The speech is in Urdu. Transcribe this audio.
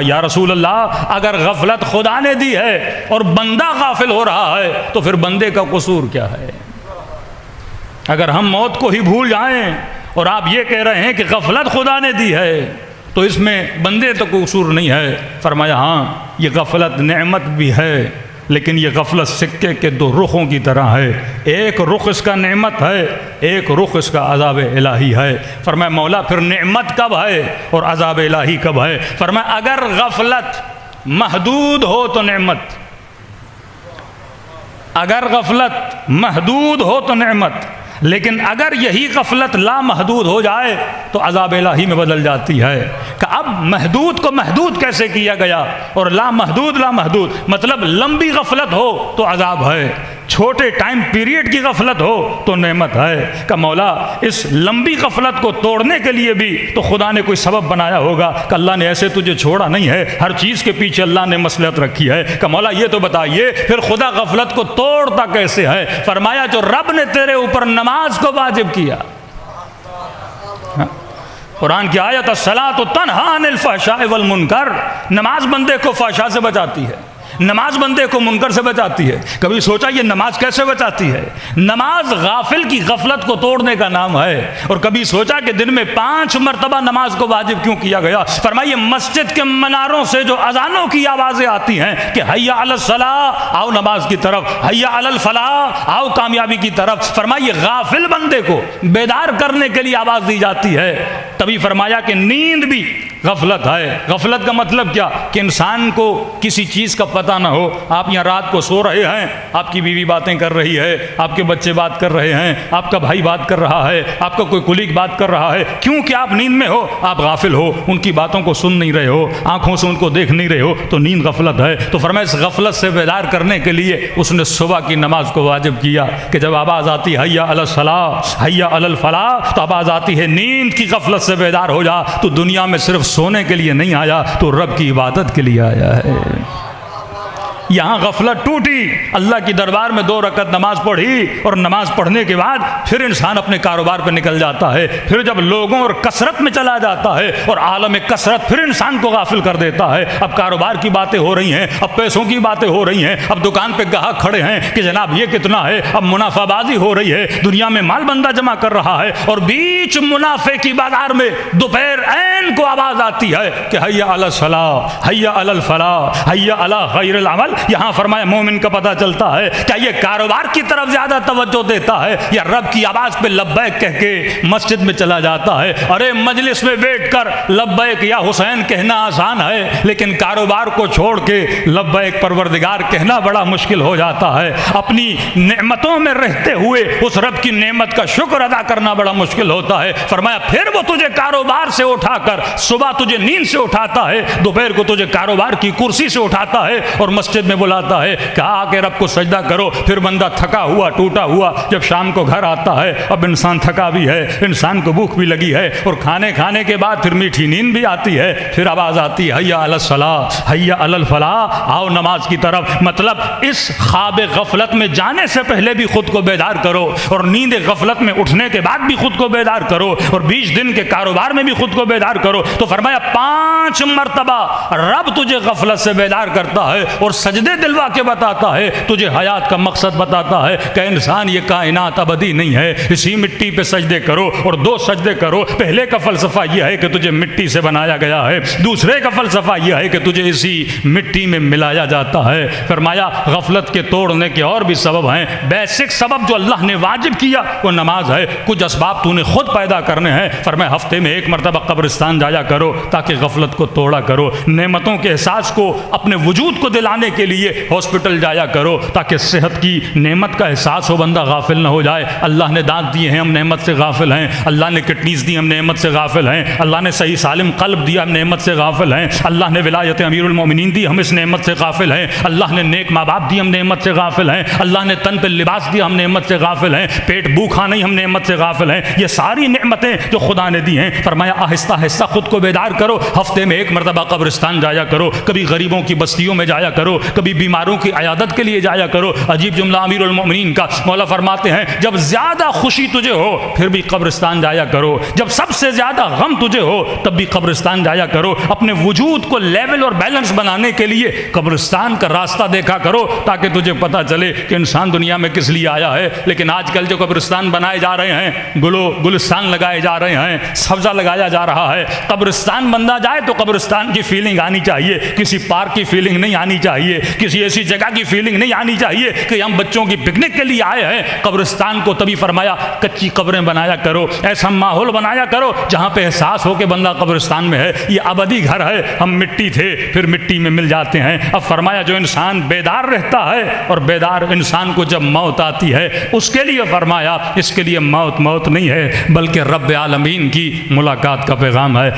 یا رسول اللہ اگر غفلت خدا نے دی ہے اور بندہ غافل ہو رہا ہے تو پھر بندے کا قصور کیا ہے؟ اگر ہم موت کو ہی بھول جائیں اور آپ یہ کہہ رہے ہیں کہ غفلت خدا نے دی ہے تو اس میں بندے تو کوئی قصور نہیں ہے۔ فرمایا ہاں یہ غفلت نعمت بھی ہے، لیکن یہ غفلت سکے کے دو رخوں کی طرح ہے، ایک رخ اس کا نعمت ہے، ایک رخ اس کا عذاب الہی ہے۔ فرمایا مولا پھر نعمت کب ہے اور عذاب الہی کب ہے؟ فرمایا اگر غفلت محدود ہو تو نعمت، اگر غفلت محدود ہو تو نعمت، لیکن اگر یہی غفلت لامحدود ہو جائے تو عذاب الہی میں بدل جاتی ہے۔ کہ اب محدود کو محدود کیسے کیا گیا اور لامحدود مطلب لمبی غفلت ہو تو عذاب ہے، چھوٹے ٹائم پیریڈ کی غفلت ہو تو نعمت ہے۔ کہ مولا اس لمبی غفلت کو توڑنے کے لیے بھی تو خدا نے کوئی سبب بنایا ہوگا، کہ اللہ نے ایسے تجھے چھوڑا نہیں ہے، ہر چیز کے پیچھے اللہ نے مصلحت رکھی ہے۔ کہ مولا یہ تو بتائیے پھر خدا غفلت کو توڑتا کیسے ہے؟ فرمایا جو رب نے تیرے اوپر نماز کو واجب کیا، قرآن کی آیت الصلاۃ تنہی عن الفحشاء والمنکر، نماز بندے کو فحشاء سے بچاتی ہے، نماز بندے کو منکر سے بچاتی ہے۔ کبھی سوچا یہ نماز کیسے بچاتی ہے؟ نماز غافل کی غفلت کو توڑنے کا نام ہے۔ اور کبھی سوچا کہ دن میں 5 مرتبہ نماز کو واجب کیوں کیا گیا؟ فرمائیے مسجد کے مناروں سے جو اذانوں کی آوازیں آتی ہیں کہ حیا علی الصلاۃ، آؤ نماز کی طرف، حیا علی الفلاح، آؤ کامیابی کی طرف، فرمائیے غافل بندے کو بیدار کرنے کے لیے آواز دی جاتی ہے۔ تبھی فرمایا کہ نیند بھی غفلت ہے۔ غفلت کا مطلب کیا؟ کہ انسان کو کسی چیز کا پتہ نہ ہو۔ آپ یہاں رات کو سو رہے ہیں، آپ کی بیوی باتیں کر رہی ہے، آپ کے بچے بات کر رہے ہیں، آپ کا بھائی بات کر رہا ہے، آپ کا کوئی کلیگ بات کر رہا ہے، کیونکہ آپ نیند میں ہو، آپ غافل ہو، ان کی باتوں کو سن نہیں رہے ہو، آنکھوں سے ان کو دیکھ نہیں رہے ہو، تو نیند غفلت ہے۔ تو فرمایا اس غفلت سے بیدار کرنے کے لیے اس نے صبح کی نماز کو واجب کیا، کہ جب آواز آتی ہے حیا علی الصلاۃ، حیا علی الفلاح، تو آواز آتی ہے نیند کی غفلت سے بیدار ہو جا، تو دنیا میں صرف سونے کے لیے نہیں آیا، تو رب کی عبادت کے لیے آیا ہے۔ یہاں غفلت ٹوٹی، اللہ کی دربار میں 2 رکعت نماز پڑھی، اور نماز پڑھنے کے بعد پھر انسان اپنے کاروبار پہ نکل جاتا ہے۔ پھر جب لوگوں اور کثرت میں چلا جاتا ہے اور عالم کثرت پھر انسان کو غافل کر دیتا ہے۔ اب کاروبار کی باتیں ہو رہی ہیں، اب پیسوں کی باتیں ہو رہی ہیں، اب دکان پہ گاہک کھڑے ہیں کہ جناب یہ کتنا ہے، اب منافع بازی ہو رہی ہے، دنیا میں مال بندہ جمع کر رہا ہے، اور بیچ منافع کی بازار میں دوپہر عین کو آواز آتی ہے کہ حیا علی الصلاۃ، حیا علی الفلاح، حیا علی خیر العمل۔ یہاں فرمایا مومن کا پتہ چلتا ہے کہ یہ کاروبار کی طرف زیادہ توجہ دیتا ہے یا رب کی آواز پہ لبیک کہہ کے مسجد میں چلا جاتا ہے۔ ارے مجلس میں بیٹھ کر لبیک یا حسین کہنا آسان ہے، لیکن کاروبار کو چھوڑ کے لبیک پروردگار کہنا بڑا مشکل ہو جاتا ہے۔ اپنی نعمتوں میں رہتے ہوئے اس رب کی نعمت کا شکر ادا کرنا بڑا مشکل ہوتا ہے۔ فرمایا پھر وہ تجھے کاروبار سے اٹھا کر صبح تجھے نیند سے اٹھاتا ہے، دوپہر کو تجھے کاروبار کی کرسی سے اٹھاتا ہے اور مسجد میں بلاتا ہے کہ آ کے رب کو سجدہ کرو۔ پھر بندہ تھکا ہوا ٹوٹا ہوا جب شام کو گھر آتا ہے، اب انسان تھکا بھی ہے، انسان کو بھوک بھی لگی ہے، اور کھانے کے بعد پھر میٹھی نیند بھی آتی ہے، پھر آواز آتی ہے حیا علی الصلاۃ، حیا علی الفلاح، آؤ نماز کی طرف۔ مطلب اس خواب غفلت میں جانے سے پہلے بھی خود کو بیدار کرو، اور نیند غفلت میں اٹھنے کے بعد بھی خود کو بیدار کرو، اور 20 دن کے کاروبار میں بھی خود کو بیدار کرو۔ تو فرمایا 5 مرتبہ رب تجھے غفلت سے بیدار کرتا ہے اور سجدے دلوا کے بتاتا ہے، تجھے حیات کا مقصد بتاتا ہے کہ انسان یہ کائنات ابدی نہیں ہے، اسی مٹی پہ سجدے کرو، اور 2 سجدے کرو۔ پہلے کا فلسفہ یہ ہے کہ تجھے مٹی سے بنایا گیا ہے، دوسرے کا فلسفہ یہ ہے کہ تجھے اسی مٹی میں ملایا جاتا ہے۔ فرمایا غفلت کے توڑنے کے اور بھی سبب ہیں۔ بیسک سبب جو اللہ نے واجب کیا وہ نماز ہے، کچھ اسباب تو نے خود پیدا کرنے ہیں۔ فرمایا ہفتے میں 1 مرتبہ قبرستان جایا کرو تاکہ غفلت کو توڑا کرو، نعمتوں کے احساس کو اپنے وجود کو دلانے کے لیے ہاسپٹل جایا کرو تاکہ صحت کی نعمت کا احساس ہو، بندہ غافل نہ ہو جائے۔ اللہ نے دانت دیے ہیں، ہم نعمت سے غافل ہیں، اللہ نے کڈنیز دی، ہم نعمت سے غافل ہیں، اللہ نے صحیح سالم قلب دیا، ہم نعمت سے غافل ہیں، اللہ نے ولایت امیر المومنین دی، ہم اس نعمت سے غافل ہیں، اللہ نے نیک ماں باپ دی، ہم نعمت سے غافل ہیں، اللہ نے تن پہ لباس دیا، ہم نعمت سے غافل ہیں، پیٹ بھوکھا نہیں، ہم نعمت سے غافل ہیں۔ یہ ساری نعمتیں جو خدا نے دی ہیں، فرمایا آہستہ آہستہ خود کو بیدار کرو، ہفتے میں 1 مرتبہ قبرستان جایا کرو، کبھی غریبوں کی بستیوں میں جایا کرو، کبھی بیماروں کی عیادت کے لیے جایا کرو۔ عجیب جملہ امیر المومنین کا، مولا فرماتے ہیں جب زیادہ خوشی تجھے ہو پھر بھی قبرستان جایا کرو، جب سب سے زیادہ غم تجھے ہو تب بھی قبرستان جایا کرو۔ اپنے وجود کو لیول اور بیلنس بنانے کے لیے قبرستان کا راستہ دیکھا کرو تاکہ تجھے پتہ چلے کہ انسان دنیا میں کس لیے آیا ہے۔ لیکن آج کل جو قبرستان بنائے جا رہے ہیں، گلستان لگائے جا رہے ہیں، سبزہ لگایا جا رہا ہے، قبرستان بندہ جائے تو قبرستان کی فیلنگ آنی چاہیے، کسی پارک کی فیلنگ نہیں آنی چاہیے، کسی ایسی جگہ کی فیلنگ نہیں آنی چاہیے کہ ہم بچوں کی پکنک کے لیے آئے ہیں۔ قبرستان کو تبھی فرمایا کچی قبریں بنایا کرو، ایسا ماحول بنایا کرو جہاں پہ احساس ہو کہ بندہ قبرستان میں ہے، یہ ابدی گھر ہے، ہم مٹی تھے پھر مٹی میں مل جاتے ہیں۔ اب فرمایا جو انسان بیدار رہتا ہے اور بیدار انسان کو جب موت آتی ہے اس کے لیے فرمایا اس کے لیے موت نہیں ہے بلکہ رب عالمین کی ملاقات کا پیغام ہے۔